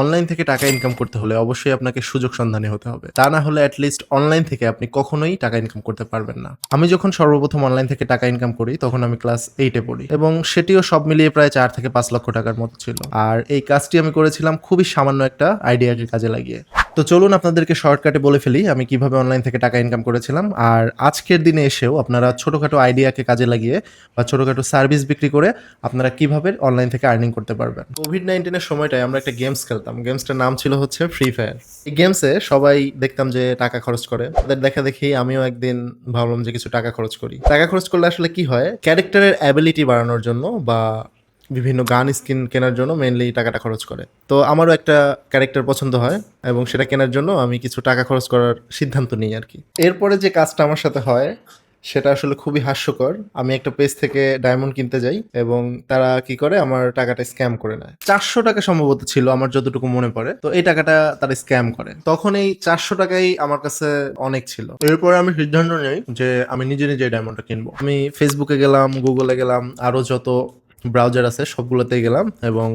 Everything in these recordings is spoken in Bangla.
অনলাইন থেকে টাকা ইনকাম করতে হলে অবশ্যই আপনাকে সুযোগ সন্ধানী হতে হবে। তা না হলে অ্যাটলিস্ট অনলাইন থেকে আপনি কখনোই টাকা ইনকাম করতে পারবেন না। আমি যখন সর্বপ্রথম অনলাইন থেকে টাকা ইনকাম করি তখন আমি ক্লাস 8 এ পড়ি এবং সেটিও সব মিলিয়ে প্রায় 4 থেকে 5 লক্ষ টাকার মতো ছিল। আর এই কাজটি আমি করেছিলাম খুবই সামান্য একটা আইডিয়াকে কাজে লাগিয়ে। তো চলুন আপনাদেরকে শর্টকাটে বলে ফেলি আমি কিভাবে অনলাইন থেকে টাকা ইনকাম করেছিলাম। আর আজকের দিনে এসেও আপনারা ছোটখাটো আইডিয়াকে কাজে লাগিয়ে বা ছোটখাটো সার্ভিস বিক্রি করে আপনারা কিভাবে অনলাইন থেকে আর্নিং করতে পারবেন। কোভিড-19 এর সময়টায় আমরা একটা গেমস খেলতাম। গেমসটার নাম ছিল হচ্ছে ফ্রি ফায়ার। এই গেমসে সবাই দেখতাম যে টাকা খরচ করে। তাদের দেখা দেখি আমিও একদিন ভাবলাম যে কিছু টাকা খরচ করি। টাকা খরচ করলে আসলে কি হয়? ক্যারেক্টারের অ্যাবিলিটি বাড়ানোর জন্য বা বিভিন্ন গান স্কিন কেনার জন্য মেইনলি টাকাটা খরচ করে। তো আমারও একটা ক্যারেক্টার পছন্দ হয় এবং সেটা কেনার জন্য আমি কিছু টাকা খরচ করার সিদ্ধান্ত নিই আরকি। এরপরে যে কাজটা আমার সাথে হয় সেটা আসলে খুবই হাস্যকর। আমি একটা পেজ থেকে ডায়মন্ড কিনতে যাই এবং তারা কি করে আমার টাকাটা স্ক্যাম করে নেয়। ৳400 সম্ভবত ছিল আমার যতটুকু মনে পড়ে। তো এই টাকাটা তারা স্ক্যাম করে। তখন এই ৳400 আমার কাছে অনেক ছিল। এরপরে আমি সিদ্ধান্ত নেই যে আমি নিজে, নিজে ডায়মন্ডটা কিনবো। আমি ফেসবুকে গেলাম, গুগলে গেলাম, আরো যত ব্রাউজার আছে সবগুলোতেই গেলাম এবং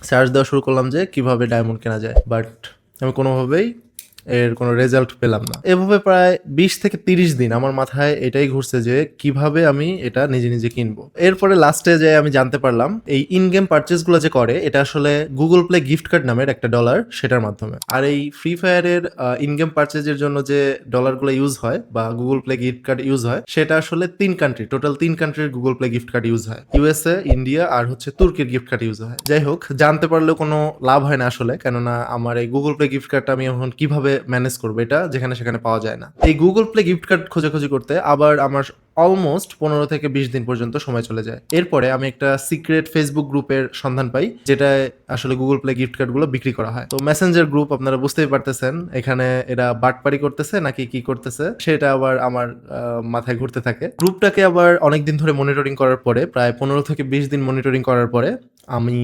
সার্চ দেওয়া শুরু করলাম যে কিভাবে ডায়মন্ড কেনা যায়। বাট আমি কোনোভাবেই এর কোনো রেজাল্ট পেলাম না। এভাবে প্রায় 20 থেকে 30 দিন আমার মাথায় এটাই ঘুরছে যে কিভাবে আমি এটা নিজে, নিজে কিনবো। এরপরে লাস্টে যেয়ে আমি জানতে পারলাম এই ইন গেম পারচেজ গুলো যে করে এটা আসলে Google Play গিফট কার্ড নামের একটা ডলার সেটার মাধ্যমে। আর এই ফ্রি ফায়ারের ইন গেম পারচেজের জন্য যে ডলারগুলো ইউজ হয় বা Google Play gift card use হয় সেটা আসলে 3 কান্ট্রি, টোটাল 3 কান্ট্রির Google Play gift card use হয়। USA, ইন্ডিয়া আর হচ্ছে তুর্কির গিফট কার্ড ইউজ হয়। যাই হোক জানতে পারলেও কোনো লাভ হয় না আসলে, কেননা আমার এই Google Play গিফট কার্ডটা আমি এখন কিভাবে ম্যানেজ করবো এটা যেখানে সেখানে পাওয়া যায় না। এই Google Play গিফট কার্ড খোঁজাখুঁজি করতে আবার আমার অলমোস্ট 15 থেকে 20 দিন পর্যন্ত সময় চলে যায়। এরপরে আমি একটা সিক্রেট ফেসবুক গ্রুপের সন্ধান পাই যেটায় আসলে Google Play গিফট কার্ড গুলো বিক্রি করা হয়। তো মেসেঞ্জার গ্রুপ আপনারা বুঝতেই পারতেছেন এখানে এরা বাটপারি করতেছে নাকি কি করতেছে সেটা আবার আমার মাথায় ঘুরতে থাকে। গ্রুপটাকে আবার অনেকদিন ধরে মনিটরিং করার পরে প্রায় 15 থেকে 20 দিন মনিটরিং করার পরে আমি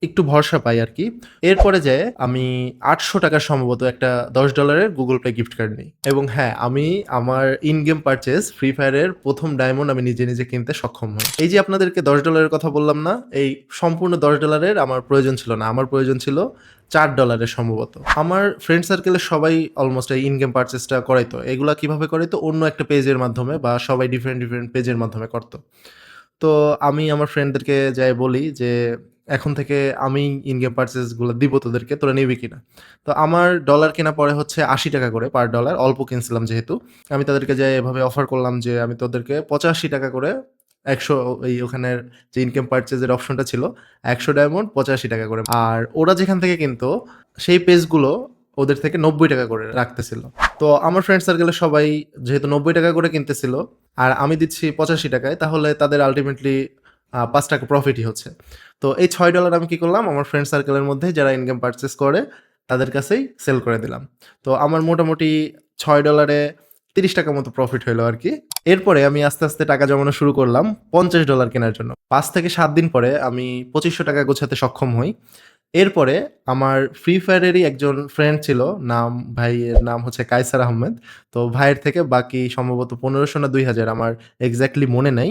একটু ভরসা পাই আরকি। এরপরে যেয়ে আমি ৳800 সম্ভবত একটা $10 Google Play গিফট কার্ড নিই। এবং হ্যাঁ, আমি আমার ইন গেম পারচেজ ফ্রি ফায়ারের ১ম ডায়মন্ড আমি নিজে, নিজে কিনতে সক্ষম হই। এই যে আপনাদেরকে $10 কথা বললাম না? এই সম্পূর্ণ $10 আমার প্রয়োজন ছিল না। আমার প্রয়োজন ছিল $4 সম্ভবত। আমার ফ্রেন্ড সার্কেলের সবাই অলমোস্ট এই ইন গেম পারচেজটা করাইতো। এগুলা কিভাবে করাইতো? অন্য একটা পেজের মাধ্যমে বা সবাই ডিফারেন্ট, ডিফারেন্ট পেজের মাধ্যমে করত। তো আমি আমার ফ্রেন্ডদেরকে যাই বলি যে, "এখন থেকে আমি ইন গেম পারচেজ গুলো দিব তোদেরকে, তোরা নিবি কিনা?" তো আমার ডলার কেনা পড়ে হচ্ছে ৳৮০ করে পার ডলার। অল্প কিনছিলাম যেহেতু। আমি তাদেরকে যাই এভাবে অফার করলাম যে, আমি তোদেরকে ৳৮৫ করে ১০০ এই ওখানের যে ইনকাম পারচেজ এর অপশনটা ছিল, ১০০ ডায়মন্ড ৳৮৫ করে। আর ওরা যেখান থেকে কিনতো, সেই পেজগুলো ওদের থেকে ৳৯০ করে রাখতেছিল। তো আমার ফ্রেন্ড সার্কেলের সবাই যেহেতু ৳৯০ করে কিনতেছিল আর আমি দিচ্ছি ৳৮৫ তাহলে তাদের আল্টিমেটলি ৳৫ প্রফিটই হচ্ছে। তো এই $৬ আমি কি করলাম? আমার ফ্রেন্ড সার্কেলের মধ্যে যারা ইন গেম পারচেজ করে তাদের কাছেই সেল করে দিলাম। তো আমার মোটামুটি $৬ এ ৳৩০ মতো প্রফিট হইলো আরকি। এরপরে আমি আস্তে, আস্তে টাকা জমানো শুরু করলাম $৫০ কেনার জন্য। ৫ থেকে ৭ দিন পরে আমি ৳২৫০০ গোছাতে সক্ষম হই। এরপরে আমার ফ্রি ফায়ারেরই একজন ফ্রেন্ড ছিল, ভাইয়ের নাম হচ্ছে কায়সার আহমেদ। তো ভাইয়ের থেকে বাকি সম্ভবত ১৫০০ না ২০০০ আমার এক্সাক্টলি মনে নাই।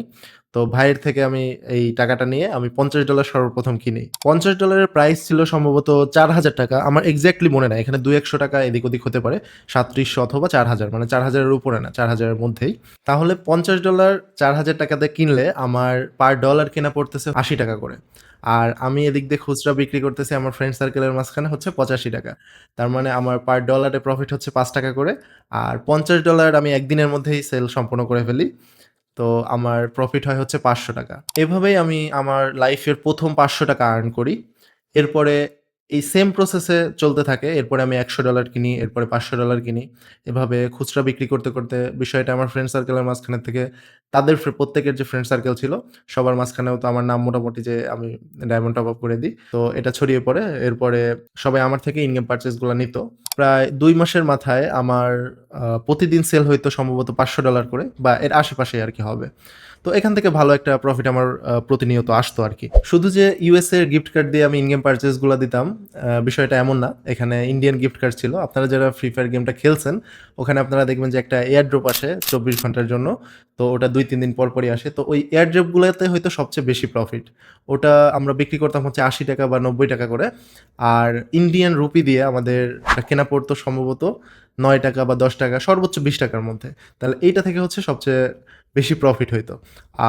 তো ভাইয়ের থেকে আমি এই টাকাটা নিয়ে আমি $৫০ সর্বপ্রথম কিনি। $৫০ এর প্রাইস ছিল সম্ভবত ৳৪,০০০ আমার এক্সাক্টলি মনে নাই। এখানে ৳২-১০০ এদিক ওদিক হতে পারে। ৩৭০০ অথবা ৪,০০০ মানে ৪,০০০ এর উপরে না, ৪,০০০ এর মধ্যেই। তাহলে $৫০ ৳৪,০০০ দিয়ে কিনলে আমার পার ডলার কেনা পড়তেছে ৳৮০ করে। আর আমি এদিক দিয়ে খুচরা বিক্রি করতেছি আমার ফ্রেন্ড সার্কেলের মাঝখানে হচ্ছে ৳৮৫। তার মানে আমার পার ডলারে প্রফিট হচ্ছে ৳৫ করে। আর $৫০ আমি একদিনের মধ্যেই সেল সম্পন্ন করে ফেলি। তো আমার প্রফিট হয় হচ্ছে ৳৫০০। এভাবেই আমি আমার লাইফের ১ম ৳৫০০ আর্ন করি। এরপরে এই সেম প্রসেসে চলতে থাকে। এরপরে আমি $১০০ কিনি, এরপরে $৫০০ কিনি। এভাবে খুচরা বিক্রি করতে, করতে বিষয়টা আমার ফ্রেন্ড সার্কেলের মাঝখানে থেকে তাদের প্রত্যেকের যে ফ্রেন্ড সার্কেল ছিল সবার মাঝখানেও তো আমার নাম মোটামুটি যে আমি ডায়মন্ড টপ আপ করে দিই। তো এটা ছড়িয়ে পড়ে। এরপরে সবাই আমার থেকে ইন গেম পারচেজ গুলা নিত। প্রায় ২ মাসের মাথায় আমার প্রতিদিন সেল হইতো সম্ভবত $৫০০ করে বা এর আশেপাশেই আরকি হবে। তো এখান থেকে ভালো একটা প্রফিট আমার প্রতিনিয়ত আসতো আর কি। শুধু যে ইউএস এর গিফট কার্ড দিয়ে আমি ইনগেম পারচেসগুলো দিতাম, বিষয়টা এমন না। এখানে ইন্ডিয়ান গিফট কার্ড ছিল। আপনারা যারা ফ্রি ফায়ার গেমটা খেলছেন, ওখানে আপনারা দেখবেন যে একটা এয়ার ড্রপ আসে 24 ঘন্টার জন্য। তো ওটা 2-3 দিন পর পরই আসে। তো ওই এয়ার ড্রপগুলোতে হয়তো সবচেয়ে বেশি প্রফিট। ওটা আমরা বিক্রি করতাম হচ্ছে 80 টাকা বা 90 টাকা করে। আর ইন্ডিয়ান রুপি দিয়ে আমাদের কেনা পড়তো সম্ভবত 9 টাকা বা 10 টাকা, সর্বোচ্চ 20 টাকার মধ্যে। তাহলে এইটা থেকে হচ্ছে সবচেয়ে বেশি প্রফিট হইতো।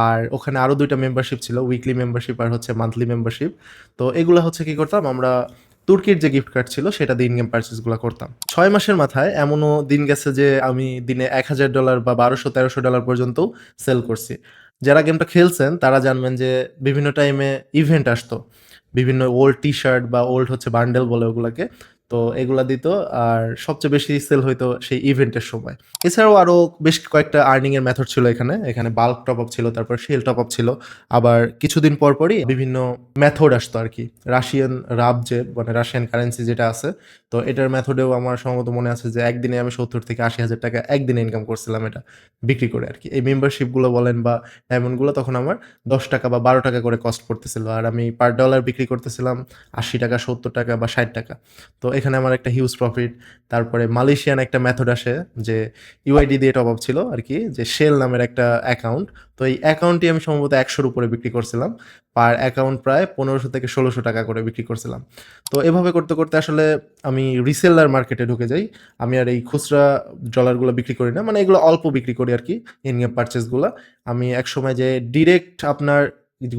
আর ওখানে আরও 2টা মেম্বারশিপ ছিল, উইকলি মেম্বারশিপ আর হচ্ছে মান্থলি মেম্বারশিপ। তো এগুলো হচ্ছে কি করতাম আমরা, তুর্কির যে গিফট কার্ড ছিল সেটা দিয়ে ইনগেম পারচেসগুলো করতাম। 6 মাসের মাথায় এমনও দিন গেছে যে আমি দিনে $1000 বা $1200-1300 পর্যন্তও সেল করছি। যারা গেমটা খেলছেন তারা জানবেন যে বিভিন্ন টাইমে ইভেন্ট আসতো, বিভিন্ন ওল্ড টি শার্ট বা ওল্ড হচ্ছে বান্ডেল বলে ওগুলাকে, তো এগুলা দিত। আর সবচেয়ে বেশি সেল হইতো সেই ইভেন্টের সময়। এছাড়াও আরও বেশ কয়েকটা আর্নিং এর মেথড ছিল এখানে বাল্ক টপ আপ ছিল, তারপর শেল টপ আপ ছিল। আবার কিছুদিন পর পরই বিভিন্ন মেথড আসতো আর কি। রাশিয়ান রাব, যে মানে রাশিয়ান কারেন্সি যেটা আছে, তো এটার মেথডেও আমার সম্ভবত মনে আছে যে একদিনে আমি 70 থেকে 80 হাজার টাকা একদিনে ইনকাম করছিলাম এটা বিক্রি করে আর কি। এই মেম্বারশিপগুলো বলেন বা ডায়মন্ডগুলো তখন আমার 10 টাকা বা 12 টাকা করে কস্ট পড়তেছিল, আর আমি পার ডলার বিক্রি করতেছিলাম 80 টাকা, 70 টাকা বা 60 টাকা। তো এখানে আমার একটা হিউজ প্রফিট। তারপরে মালয়েশিয়ান একটা মেথড আসে যে ইউআইডি দিয়ে টপ আপ ছিল আর কি, যে শেল নামের একটা অ্যাকাউন্ট। তো এই অ্যাকাউন্টটি আমি সম্ভবত 100-র উপরে বিক্রি করছিলাম। পার অ্যাকাউন্ট প্রায় 1500 থেকে 1600 টাকা করে বিক্রি করছিলাম। তো এভাবে করতে করতে আসলে আমি রিসেলার মার্কেটে ঢুকে যাই। আমি আর এই খুচরা ডলারগুলো বিক্রি করি না, মানে এগুলো অল্প বিক্রি করি আর কি, ইনগেম পারচেসগুলো। আমি একসময় যে ডিরেক্ট আপনার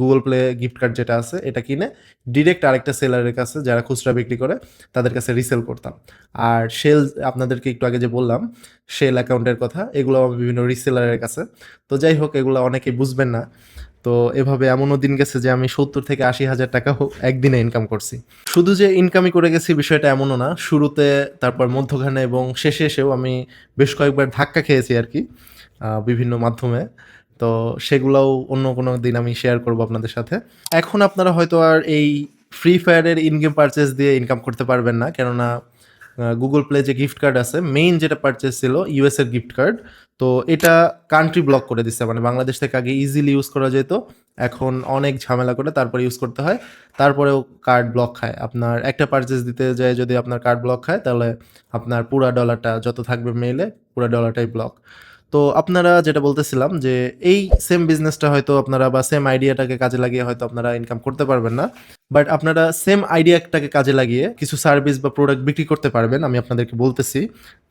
গুগল প্লে গিফট কার্ড যেটা আছে এটা কিনে ডিরেক্ট আরেকটা সেলারের কাছে যারা খুচরা বিক্রি করে তাদের কাছে রিসেল করতাম। আর শেল, আপনাদেরকে একটু আগে যে বললাম শেল অ্যাকাউন্টের কথা, এগুলো আমি বিভিন্ন রিসেলারের কাছে। তো যাই হোক, এগুলো অনেকেই বুঝবেন না। তো এভাবে এমনও দিন গেছে যে আমি 70 থেকে 80 হাজার টাকাও একদিনে ইনকাম করছি। শুধু যে ইনকামই করে গেছি বিষয়টা এমনও না, শুরুতে, তারপর মধ্যখানে এবং শেষে এসেও আমি বেশ কয়েকবার ধাক্কা খেয়েছি আর কি, বিভিন্ন মাধ্যমে। তো সেগুলোও অন্য কোনো দিন আমি শেয়ার করব আপনাদের সাথে। এখন আপনারা হয়তো আর এই ফ্রি ফায়ারের ইনগেম পারচেস দিয়ে ইনকাম করতে পারবেন না, কেননা গুগল প্লে যে গিফট কার্ড আছে, মেইন যেটা পারচেস ছিল ইউএস এর গিফট কার্ড, তো এটা কান্ট্রি ব্লক করে দিচ্ছে। মানে বাংলাদেশ থেকে আগে ইজিলি ইউজ করা যেত, এখন অনেক ঝামেলা করে তারপরে ইউজ করতে হয়। তারপরেও কার্ড ব্লক খায়। আপনার একটা পারচেস দিতে যায় যদি আপনার কার্ড ব্লক খায়, তাহলে আপনার পুরা ডলারটা যত থাকবে মেইলে পুরা ডলারটাই ব্লক। তো আপনারা যেটা বলতেছিলাম যে এই সেম বিজনেসটা হয়তো আপনারা বা সেম আইডিয়াটাকে কাজে লাগিয়ে হয়তো আপনারা ইনকাম করতে পারবেন না, বাট আপনারা সেম আইডিয়াটাকে কাজে লাগিয়ে কিছু সার্ভিস বা প্রোডাক্ট বিক্রি করতে পারবেন। আমি আপনাদেরকে বলতেছি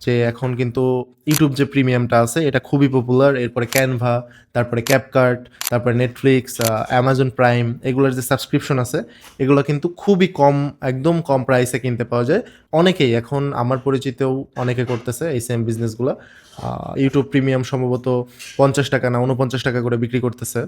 যে এখন কিন্তু ইউটিউব যে প্রিমিয়ামটা আছে এটা খুবই পপুলার। এরপরে ক্যানভা, তারপরে ক্যাপকার্ট, তারপরে নেটফ্লিক্স, অ্যামাজন প্রাইম, এগুলোর যে সাবস্ক্রিপশন আছে এগুলো কিন্তু খুবই কম, একদম কম প্রাইসে কিনতে পাওয়া যায়। অনেকেই এখন আমার পরিচিতও অনেকে করতেছে এই সেম বিজনেসগুলো। ইউটিউব প্রিমিয়াম সম্ভবত 50 টাকা না 49 টাকা করে বিক্রি করতেছে।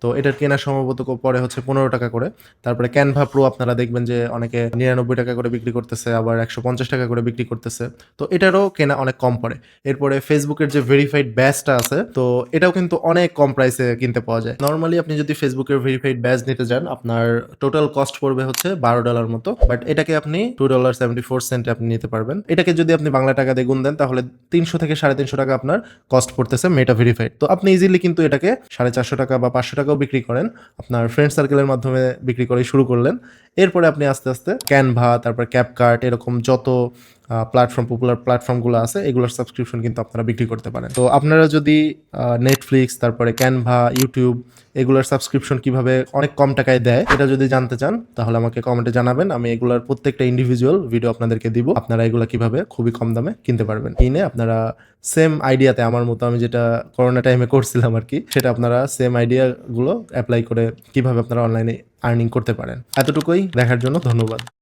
তো এটার কেনা সম্ভবত পরে হচ্ছে 15 টাকা করে। তারপরে ক্যানভা প্রো আপনারা দেখবেন যে অনেকে 99 টাকা করে বিক্রি করতেছে, আবার 150 টাকা করে বিক্রি করতেছে। তো এটারও কেনা অনেক কম পড়ে। এরপরে ফেসবুকের যে ভেরিফাইড ব্যাজটা আছে, তো এটাও কিন্তু অনেক কম প্রাইসে কিনতে পাওয়া যায়। নর্মালি আপনি যদি ফেসবুকের ভেরিফাইড ব্যাজ নিতে যান, আপনার টোটাল কস্ট পড়বে হচ্ছে $12 মতো, বাট এটাকে আপনি $2.74 আপনি নিতে পারবেন। এটাকে যদি আপনি বাংলা টাকা দিয়ে গুণ দেন তাহলে 300 থেকে 350 টাকা আপনার কস্ট পড়তেছে মেটা ভেরিফাইড। তো আপনি ইজিলি কিন্তু এটাকে 450 টাকা বা 500 টাকাও বিক্রি করেন, আপনার ফ্রেন্ড সার্কেলের মাধ্যমে বিক্রি করে শুরু করলেন। এরপরে আপনি আস্তে আস্তে ক্যানভা, তারপর ক্যাপকার্ট, এরকম যত প্ল্যাটফর্ম, পপুলার প্ল্যাটফর্মগুলো আছে এগুলোর সাবস্ক্রিপশন কিন্তু আপনারা বিক্রি করতে পারেন। তো আপনারা যদি নেটফ্লিক্স, তারপরে ক্যানভা, ইউটিউব, এগুলোর সাবস্ক্রিপশন কিভাবে অনেক কম টাকায় দেয় এটা যদি জানতে চান তাহলে আমাকে কমেন্টে জানাবেন। আমি এগুলোর প্রত্যেকটা ইন্ডিভিজুয়াল ভিডিও আপনাদেরকে দিব, আপনারা এগুলো কিভাবে খুবই কম দামে কিনতে পারবেন। কিনে আপনারা সেম আইডিয়াতে, আমার মতো আমি যেটা করোনা টাইমে করছিলাম আর কি, সেটা আপনারা সেম আইডিয়াগুলো অ্যাপ্লাই করে কিভাবে আপনারা অনলাইনে আর্নিং করতে পারেন। এতটুকুই দেখার জন্য ধন্যবাদ।